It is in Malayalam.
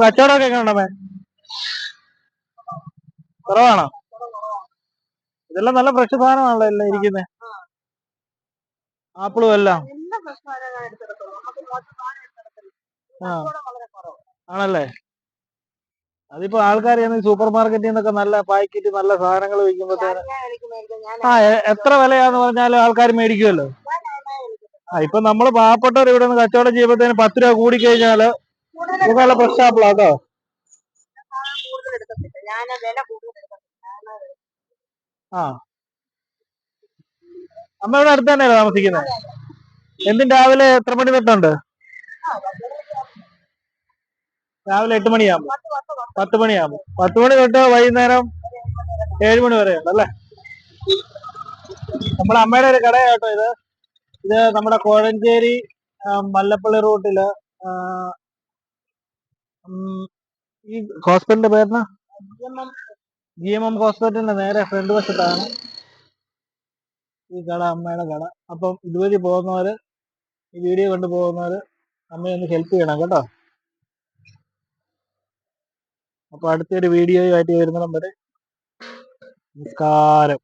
കച്ചവടമൊക്കെ എങ്ങനെ ഉണ്ടമ്മേ? കുറവാണോ? ഇതെല്ലാം നല്ല ഫ്രഷ് സാധനമാണല്ലോ എല്ലാം ഇരിക്കുന്നത്. ആപ്പിളും എല്ലാം ആണല്ലേ? അതിപ്പോ ആൾക്കാർ സൂപ്പർ മാർക്കറ്റിൽ നിന്നൊക്കെ നല്ല പാക്കറ്റ് നല്ല സാധനങ്ങൾ വയ്ക്കുമ്പോഴത്തേന് എത്ര വിലയാന്ന് പറഞ്ഞാലും ആൾക്കാർ മേടിക്കുമല്ലോ. ഇപ്പൊ നമ്മള് പാവപ്പെട്ടവർ ഇവിടെ നിന്ന് കച്ചവടം ചെയ്യുമ്പോഴത്തേന് 10 രൂപ കൂടി കഴിഞ്ഞാല് നല്ല ഫ്രഷ് ആപ്പിളാട്ടോ. ആ, അമ്മ ഇവിടെ അടുത്ത് തന്നെയല്ലേ താമസിക്കുന്നത്? എന്തും രാവിലെ എത്ര മണി തൊട്ടുണ്ട്? രാവിലെ 8 മണിയാകുമ്പോ 10 മണിയാകുമ്പോ 10 മണി തൊട്ട് വൈകുന്നേരം 7 മണി വരെ ഉണ്ടല്ലേ? നമ്മുടെ അമ്മയുടെ ഒരു കടയാട്ടോ ഇത്. ഇത് നമ്മുടെ കോഴഞ്ചേരി മല്ലപ്പള്ളി റൂട്ടില് ഈ ഹോസ്പിറ്റലിന്റെ പേരിന് GMM ഹോസ്പിറ്റലിന്റെ നേരെ ഫ്രണ്ട് വശത്താണ് ഈ കട, അമ്മയുടെ കട. അപ്പം ഇതുവഴി പോകുന്നവര്, ഈ വീഡിയോ കണ്ടു പോകുന്നവര് അമ്മയെ ഒന്ന് ഹെൽപ്പ് ചെയ്യണം കേട്ടോ. അപ്പൊ അടുത്തൊരു വീഡിയോയുമായിട്ട് വരുന്നിടം വരെ നമസ്കാരം.